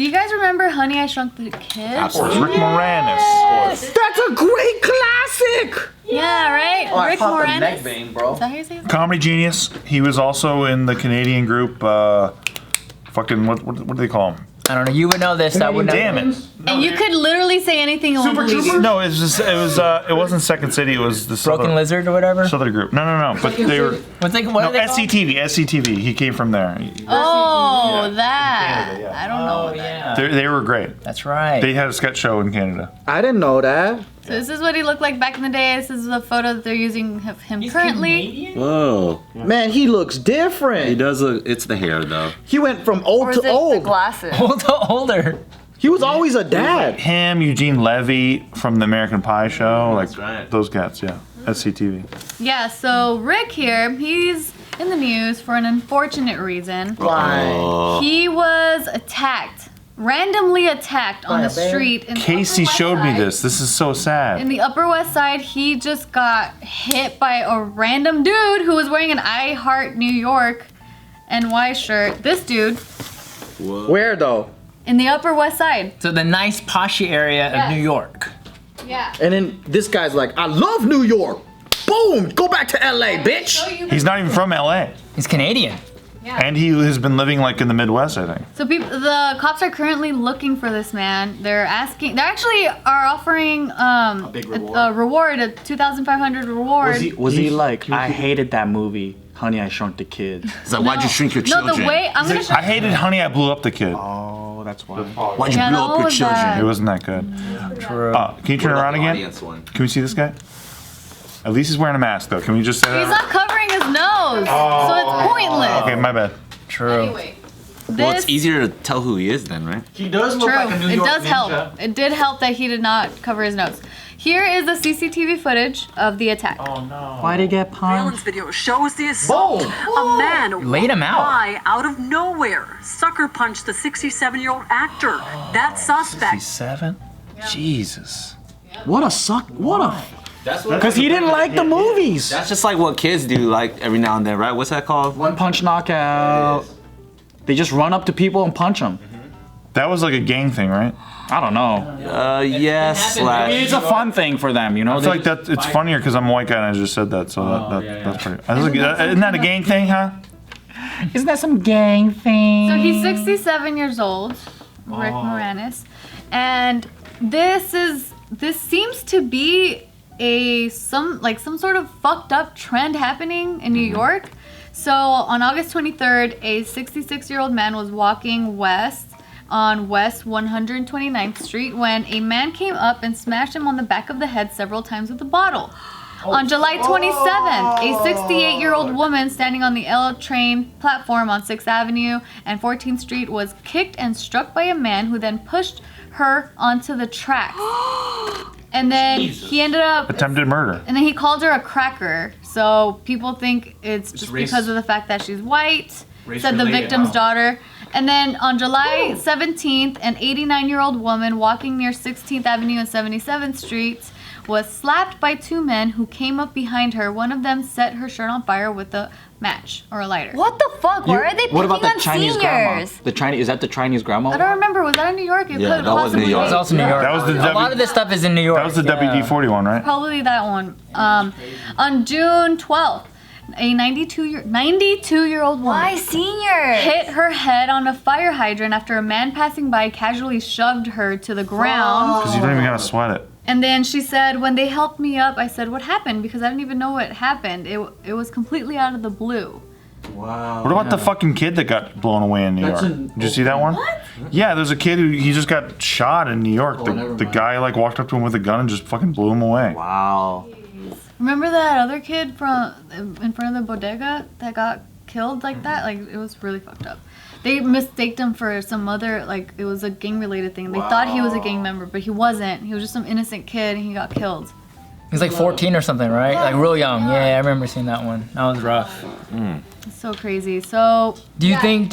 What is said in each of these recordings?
Do you guys remember Honey, I Shrunk the Kids? Absolutely. Rick Moranis. That's a great classic. Yeah, right? Oh, Rick I popped Moranis. the neck vein, bro. Is that how you say his name? Comedy genius. He was also in the Canadian group, fucking, what do they call him? I don't know. You would know this. I would know. Damn it. And you could literally say anything and Super believe you. Troopers? No, it wasn't Second City, it was the Broken Lizard or whatever. Southern group. No. But they were, What are they called? SCTV, he came from there. Oh, that. Canada, yeah. I don't know Oh what that yeah. They were great. That's right. They had a sketch show in Canada. I didn't know that. So this is what he looked like back in the day. This is the photo that they're using of him currently. Canadian? Whoa. Man, he looks He different. does look, it's the hair though. He went from Or old is to it the old. glasses? Older. He was always a dad. Him, Eugene Levy from the American Pie show, like That's right. those guys, yeah. SCTV. Yeah, so Rick here, he's in the news for an unfortunate reason. Oh. He was randomly attacked on By the a bear? street in the Casey Upper West showed me Side. this. This is so sad. In the Upper West Side, he just got hit by a random dude who was wearing an I Heart New York NY shirt. This dude Where though? in the Upper West Side. So the nice poshy area Yes. of New York. Yeah. And then this guy's like, I love New York. Boom! Go back to LA, bitch. He's not even from LA. He's Canadian. And he has been living like in the Midwest, I think. So the cops are currently looking for this man. They actually are offering big a reward, a 2,500 reward. Was he like, I hated that movie, Honey, I Shrunk the Kids? He's like, why'd you shrink your No, children? the way I'm gonna show I hated Honey, I Blew Up the Kid. Oh, that's why. Why'd you Yeah, blow that up your was children? bad. It wasn't that good. True. Can you turn What about around the again? audience one? Can we see this guy? At least he's wearing a mask, though. Can we just say He's that? not covering his nose, so it's pointless. Okay, my bad. True. Anyway, Well, this it's easier to tell who he is then, right? He does look true. like a New It York does ninja. help. It did help that he did not cover his nose. Here is the CCTV footage of the attack. Why'd he get Surveillance punched? video shows the assault. Boom! A man Laid him out. by out of nowhere sucker punched the 67-year-old actor. That suspect 57? Jesus. What a suck. What a. That's what. Because he didn't like the movies. That's just like what kids do, like every now and then, right? What's that called? One punch knockout. They just run up to people and punch them. That was like a gang thing, right? I don't know. Yes. I mean, it's a fun thing for them, you know? I feel like that it's funnier because I'm a white guy and I just said that, so that's pretty. Isn't that a gang thing, huh? Isn't that some gang thing? So he's 67 years old, Rick Moranis, and this seems to be some sort of fucked up trend happening in New York. So on August 23rd, a 66-year-old man was walking west on West 129th Street when a man came up and smashed him on the back of the head several times with a bottle. On July 27th, a 68-year-old woman standing on the L train platform on 6th Avenue and 14th Street was kicked and struck by a man who then pushed her onto the tracks. And then he ended up Attempted murder. and then he called her a cracker. So people think it's just because of the fact that she's white, said the victim's daughter. And then on July 17th, an 89-year-old woman walking near 16th Avenue and 77th Street was slapped by two men who came up behind her. One of them set her shirt on fire with a match or a lighter. What the fuck? Why are they picking What about the on Chinese grandma? seniors? The Chinese, is that the Chinese grandma? I don't remember. Was that in New York? It Yeah, could that was New possibly York. It's also New York. That was the a lot of this stuff is in New York. That was the yeah. WD-40 one, right? Probably that one. On June 12th, a 92-year-old woman Why seniors? hit her head on a fire hydrant after a man passing by casually shoved her to the ground. Because you don't even gotta sweat it. And then she said, when they helped me up, I said, what happened? Because I didn't even know what happened. It was completely out of the blue. Wow. What about the fucking kid that got blown away in New That's York? in- Did you see that one? What? Yeah, there's a kid who he just got shot in New York. never The mind. guy like walked up to him with a gun and just fucking blew him away. Wow. Remember that other kid from in front of the bodega that got killed like that? Like, it was really fucked up. They mistaked him for some other, like, it was a gang-related thing. They thought he was a gang member, but he wasn't. He was just some innocent kid, and he got killed. He's like 14 or something, right? Like real young. Yeah, I remember seeing that one. That was rough. It's so crazy. So, Do you think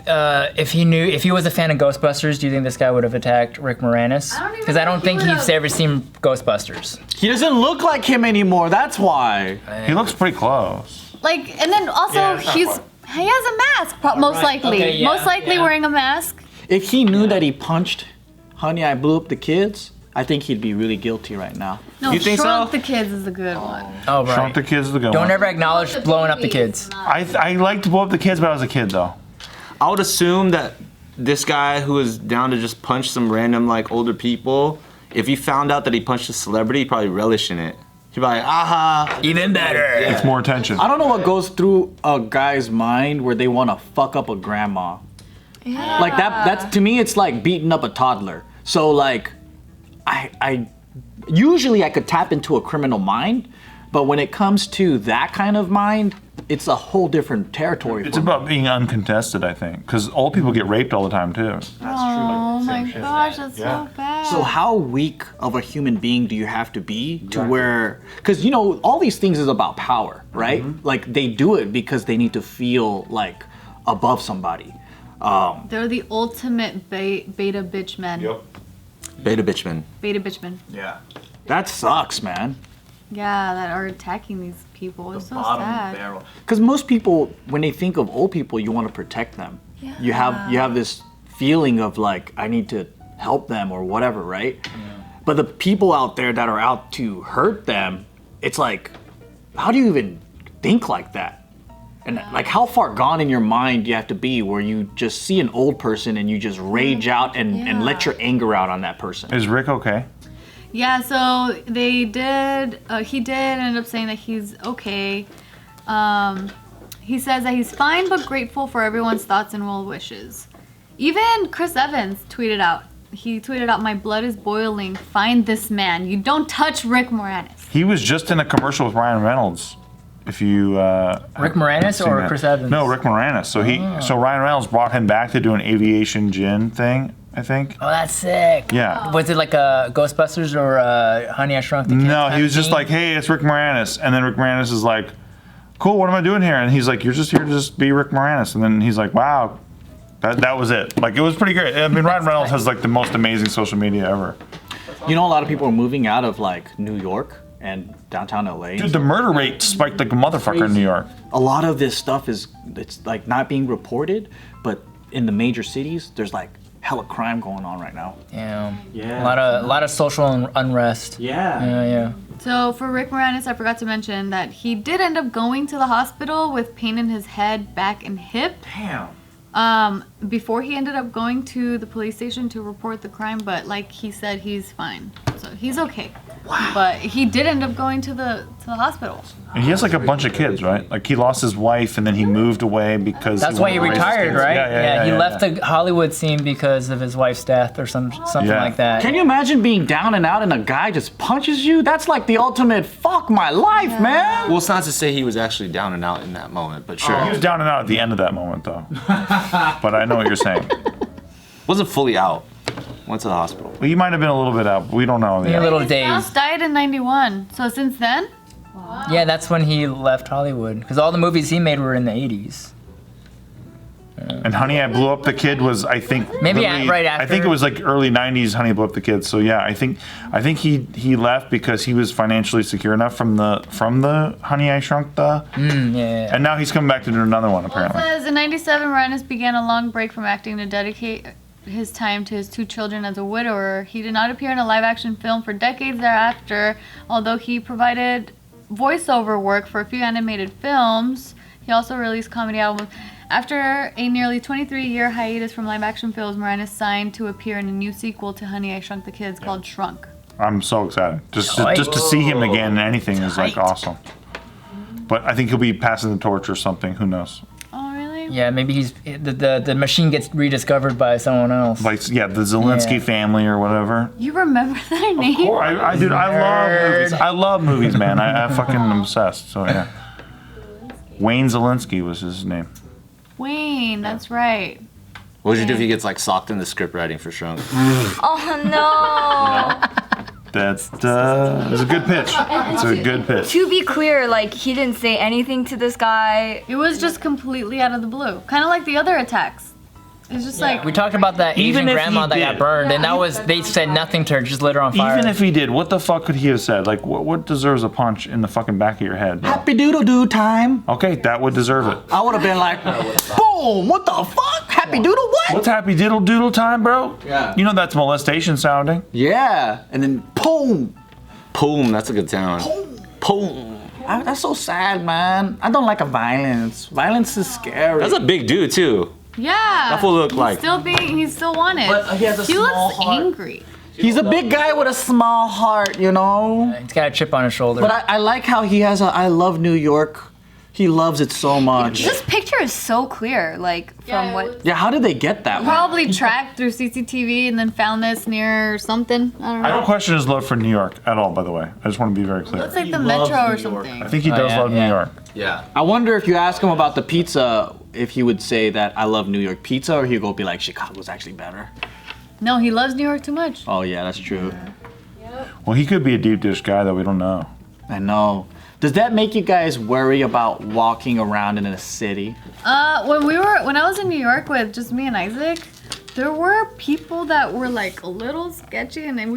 if he was a fan of Ghostbusters, do you think this guy would have attacked Rick Moranis? I don't even Because I don't think think he he's would've. ever seen Ghostbusters. He doesn't look like him anymore, that's why. He looks pretty close. like, and then also, he has a mask, most likely. Okay, yeah, Most likely yeah. wearing a mask. If he knew that he punched Honey, I Blew Up the Kids, I think he'd be really guilty right now. No, You think so? Shrunk the Kids is a good one. Oh, right. Shrunk the Kids is the good Don't one. ever acknowledge blowing up the kids. I liked to blow up the kids, but I was a kid though. I would assume that this guy who is down to just punch some random like older people, if he found out that he punched a celebrity, he'd probably relish in it. He'd be like, aha. Even better. It's more attention. I don't know what goes through a guy's mind where they want to fuck up a grandma. Yeah. Like that's to me, it's like beating up a toddler. So like, I usually I could tap into a criminal mind, but when it comes to that kind of mind, it's a whole different territory. It's for me. about being uncontested, I think, because old people get raped all the time too. Oh my gosh, that's so bad. So how weak of a human being do you have to be to where, because you know, all these things is about power, right? Like they do it because they need to feel like above somebody. They're the ultimate beta bitch men. Beta bitchman. Beta bitch men. Yeah. That sucks, man. Yeah, that are attacking these people. It's so sad. Because most people, when they think of old people, you want to protect them. Yeah. You have this feeling of like, I need to help them or whatever, right? But the people out there that are out to hurt them, it's like, how do you even think like that? And like, how far gone in your mind do you have to be where you just see an old person and you just rage out and let your anger out on that person? Is Rick okay? Yeah, so they did, he did end up saying that he's okay. He says that he's fine but grateful for everyone's thoughts and well wishes. Even Chris Evans tweeted out, my blood is boiling, find this man. You don't touch Rick Moranis. He was just in a commercial with Ryan Reynolds. If you Rick Moranis seen or that. Chris Evans? No, Rick Moranis. So Ryan Reynolds brought him back to do an aviation gin thing, I think. Oh, that's sick. Yeah. Was it like a Ghostbusters or Honey, I Shrunk the Kids? No, kind he of was just thing? like, hey, it's Rick Moranis. And then Rick Moranis is like, cool, what am I doing here? And he's like, you're just here to just be Rick Moranis. And then he's like, wow, that was it. Like, it was pretty great. I mean, Ryan Reynolds has like the most amazing social media ever. You know, a lot of people are moving out of like New York and downtown LA. Dude, the murder rate spiked like a motherfucker in New York. A lot of this stuff it's like not being reported, but in the major cities, there's like hella crime going on right now. Yeah. Yeah. A lot of social unrest. Yeah. Yeah. So for Rick Moranis, I forgot to mention that he did end up going to the hospital with pain in his head, back, and hip. Damn. Before he ended up going to the police station to report the crime, but like he said, he's fine. So he's okay. Wow. But he did end up going to the hospital. And he has like a bunch of kids, right? Like he lost his wife and then he moved away because That's why he wanted to raise his retired, kids. right? Yeah, He left the Hollywood scene because of his wife's death or something Yeah. like that. Can you imagine being down and out and a guy just punches you? That's like the ultimate fuck my life, man. Well, it's not to say he was actually down and out in that moment, but sure. He was down and out at the end of that moment, though. But I know what you're saying. Wasn't fully out. Went to the hospital. Well, he might have been a little bit out, but we don't know. A yet. little His spouse dazed. died in 91. So since then? Yeah, that's when he left Hollywood. Because all the movies he made were in the 80s. And Honey, I Blew Up the Kid was, I think, Maybe really- right after. I think it was like early '90s. Honey, I Blew Up the Kid. So yeah, I think he left because he was financially secure enough from the Honey, I Shrunk the. Yeah. And now he's coming back to do another one It apparently. says in 97, Moranis began a long break from acting to dedicate his time to his 2 children as a widower. He did not appear in a live-action film for decades thereafter, although he provided voiceover work for a few animated films. He also released comedy albums. After a nearly 23-year hiatus from live-action films, Moranis signed to appear in a new sequel to Honey, I Shrunk the Kids called Shrunk. I'm so excited. Just to see him again in anything is like awesome. But I think he'll be passing the torch or something. Who knows? Oh, really? Yeah, maybe he's the machine gets rediscovered by someone else. Like the Zelensky family or whatever. You remember their name? Dude, I love movies. I love movies, man. I fucking am obsessed. So yeah. Wayne Zelensky was his name. Wayne, that's right. What would you do if he gets like socked in the script writing for Shrunk? Oh no. That's it's a good pitch. It's a good pitch. To be clear, like he didn't say anything to this guy. It was just completely out of the blue. Kind of like the other attacks. It's just like... We talked about that Even Asian if grandma he that did. got burned, and that was they said nothing to her, just lit her on fire. Even if he did, what the fuck could he have said? Like, what deserves a punch in the fucking back of your head? Happy doodle doo time. Okay, that would deserve it. I would have been like, boom, what the fuck? Happy Doodle what? What's happy diddle doodle time, bro? Yeah. You know that's molestation sounding. Yeah, and then boom. Boom, that's a good sound. Boom. That's so sad, man. I don't like a violence. Violence is scary. That's a big dude too. Yeah. That fool look like. He's still wanted. But he has a he small looks heart. angry. He's a big guy with a small heart, you know? He's got a chip on his shoulder. But I like how he has I love New York. He loves it so much. This picture is so clear, like from what. Yeah, how did they get that one? Probably tracked through CCTV and then found this near something. I don't know. I don't question his love for New York at all, by the way. I just want to be very clear. Looks like He the loves Metro or New York. something. I think he does yeah, love yeah. New York. Yeah. I wonder if you ask him about the pizza, if he would say that I love New York pizza, or he'd go be like, Chicago's actually better. No, he loves New York too much. Oh yeah, that's true. Well, he could be a deep dish guy that we don't know. I know. Does that make you guys worry about walking around in a city? When I was in New York with just me and Isaac, there were people that were like a little sketchy, and then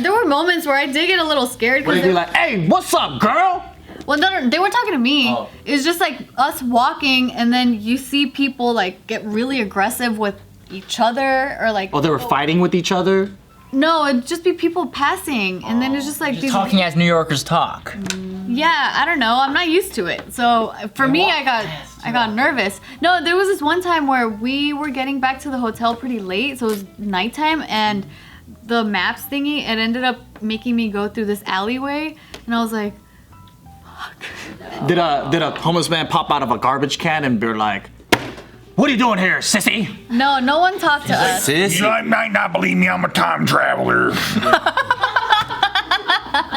there were moments where I did get a little scared. Where they'd be like, hey, what's up, girl? Well, no, they weren't talking to me. Oh. It was just like us walking, and then you see people like get really aggressive with each other, or like. Oh, they were fighting with each other? No, it'd just be people passing, and then it's just like Just talking as New Yorkers talk. Yeah, I don't know. I'm not used to it. So for me, I got nervous. No, there was this one time where we were getting back to the hotel pretty late, so it was nighttime, and the maps thingy, it ended up making me go through this alleyway, and I was like, fuck. Did a homeless man pop out of a garbage can and be like, what are you doing here, sissy? No, no one talked to us. Sis. You might not believe me, I'm a time traveler.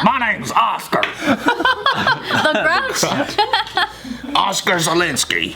My name's Oscar. The Grouch. Oscar Zelensky.